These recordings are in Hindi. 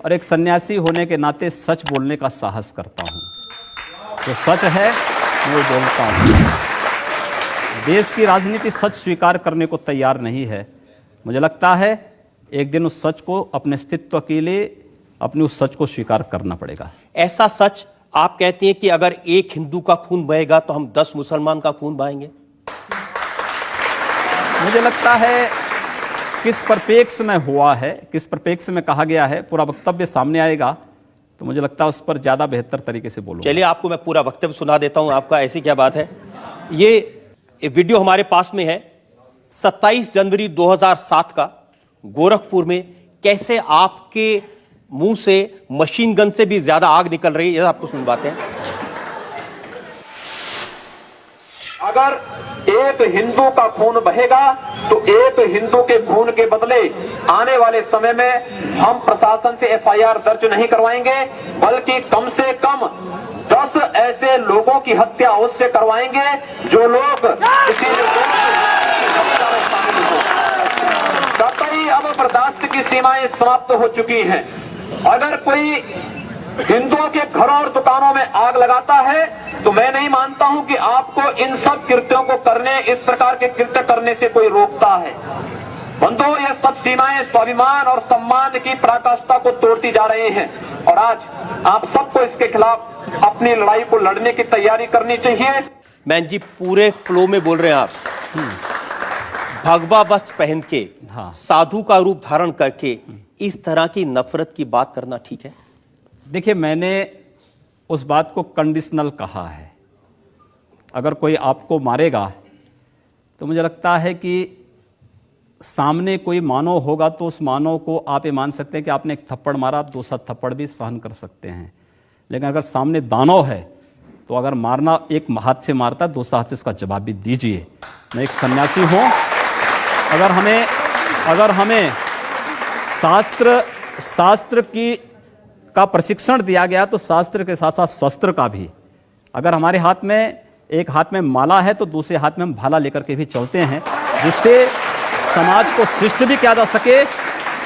और एक सन्यासी होने के नाते सच बोलने का साहस करता हूँ। जो सच है वो बोलता हूँ। देश की राजनीति सच स्वीकार करने को तैयार नहीं है। मुझे लगता है एक दिन उस सच को अपने अस्तित्व के लिए अपने उस सच को स्वीकार करना पड़ेगा। ऐसा सच आप कहते हैं कि अगर एक हिंदू का खून बहेगा तो हम 10 मुसलमान का खून बहाएंगे? मुझे लगता है किस परिप्रेक्ष्य में हुआ है, किस परिप्रेक्ष्य में कहा गया है, पूरा वक्तव्य सामने आएगा तो मुझे लगता है उस पर ज्यादा बेहतर तरीके से बोलूंगा। चलिए आपको मैं पूरा वक्तव्य सुना देता हूं आपका, ऐसी क्या बात है। ये वीडियो हमारे पास में है 27 जनवरी 2007 का, गोरखपुर में कैसे आपके मुंह से मशीन गन से भी ज्यादा आग निकल रही है, ये आपको सुनवाते हैं। अगर एक हिंदू का खून बहेगा तो एक हिंदू के खून के बदले आने वाले समय में हम प्रशासन से एफआईआर दर्ज नहीं करवाएंगे, बल्कि कम से कम 10 ऐसे लोगों की हत्या अवश्य करवाएंगे जो लोग किसी कतई अब बर्दाश्त की सीमाएं समाप्त हो चुकी हैं। अगर कोई हिंदुओं के घरों और दुकानों में आग लगाता है तो मैं नहीं मानता हूं कि आपको इन सब कृत्यों को करने, इस प्रकार के कृत्य करने से कोई रोकता है। बंधुओं, ये सब सीमाएं स्वाभिमान और सम्मान की पराकाष्ठा को तोड़ती जा रही हैं और आज आप सबको इसके खिलाफ अपनी लड़ाई को लड़ने की तैयारी करनी चाहिए। मैन जी पूरे फ्लो में बोल रहे हैं आप। भगवा वस्त्र पहन के, हाँ। साधु का रूप धारण करके इस तरह की नफरत की बात करना ठीक है? देखिए, मैंने उस बात को कंडीशनल कहा है। अगर कोई आपको मारेगा तो मुझे लगता है कि सामने कोई मानव होगा तो उस मानव को आप ये मान सकते हैं कि आपने एक थप्पड़ मारा, आप दूसरा थप्पड़ भी सहन कर सकते हैं। लेकिन अगर सामने दानव है तो अगर मारना एक हाथ से मारता है, दूसरा हाथ से उसका जवाब भी दीजिए। मैं एक सन्यासी हूँ। अगर हमें शास्त्र का प्रशिक्षण दिया गया तो शास्त्र के साथ साथ शस्त्र का भी। अगर हमारे हाथ में एक हाथ में माला है तो दूसरे हाथ में हम भाला लेकर के भी चलते हैं, जिससे समाज को शिष्ट भी किया जा सके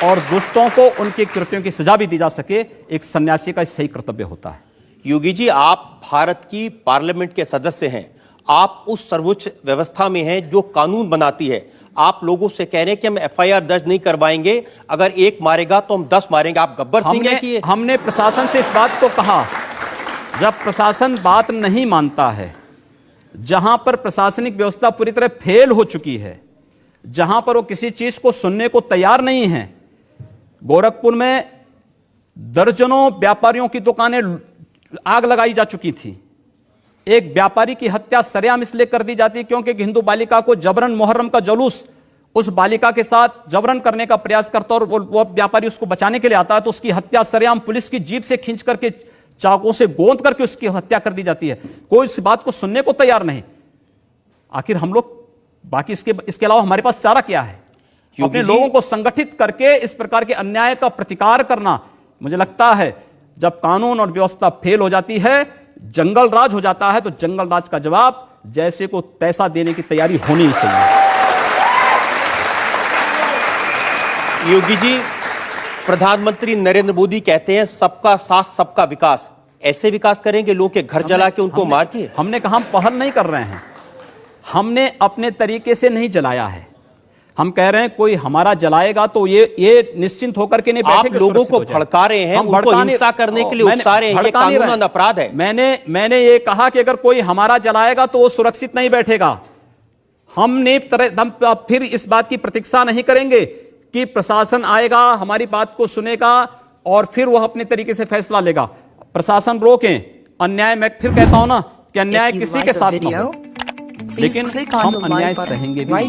और दुष्टों को उनके कृत्यों की सजा भी दी जा सके। एक सन्यासी का सही कर्तव्य होता है। योगी जी, आप भारत की पार्लियामेंट के सदस्य हैं, आप उस सर्वोच्च व्यवस्था में हैं जो कानून बनाती है। आप लोगों से कह रहे हैं कि हम एफआईआर दर्ज नहीं करवाएंगे, अगर एक मारेगा तो हम 10 मारेंगे। आप गब्बर सिंह हैं कि हमने प्रशासन से इस बात को कहा। जब प्रशासन बात नहीं मानता है, जहां पर प्रशासनिक व्यवस्था पूरी तरह फेल हो चुकी है, जहां पर वो किसी चीज को सुनने को तैयार नहीं है। गोरखपुर में दर्जनों व्यापारियों की दुकानें आग लगाई जा चुकी थी। एक व्यापारी की हत्या सरेआम इसलिए कर दी जाती क्योंकि हिंदू बालिका को जबरन मुहर्रम का जुलूस उस बालिका के साथ जबरन करने का प्रयास करता और वो व्यापारी उसको बचाने के लिए आता है तो उसकी हत्या सरेआम पुलिस की जीप से खींच करके, चाकू से गोंद करके उसकी हत्या कर दी जाती है। कोई इस बात को सुनने को तैयार नहीं। आखिर हम लोग बाकी इसके अलावा हमारे पास चारा क्या है? अपने लोगों को संगठित करके इस प्रकार के अन्याय का प्रतिकार करना। मुझे लगता है जब कानून और व्यवस्था फेल हो जाती है, जंगल राज हो जाता है, तो जंगल राज का जवाब जैसे को तैसा देने की तैयारी होनी ही चाहिए। योगी जी, प्रधानमंत्री नरेंद्र मोदी कहते हैं सबका साथ सबका विकास। ऐसे विकास करेंगे लोगों के घर जला के, उनको मार के? हमने कहा हम पहल नहीं कर रहे हैं। हमने अपने तरीके से नहीं जलाया है। हम कह रहे हैं कोई हमारा जलाएगा तो ये निश्चिंत होकर के नहीं बैठे। आप लोगों को भड़का रहे हैं, उनको हिंसा करने के लिए उकसा रहे हैं, ये कानूनन अपराध है। मैंने ये कहा कि अगर कोई हमारा जलाएगा तो वो सुरक्षित नहीं बैठेगा। हम फिर इस बात की प्रतीक्षा नहीं करेंगे कि प्रशासन आएगा, हमारी बात को सुनेगा और फिर वह अपने तरीके से फैसला लेगा। प्रशासन रोकें अन्याय। मैं फिर कहता हूं ना कि अन्याय किसी के साथ ना हो, लेकिन हम अन्याय सहेंगे भी नहीं।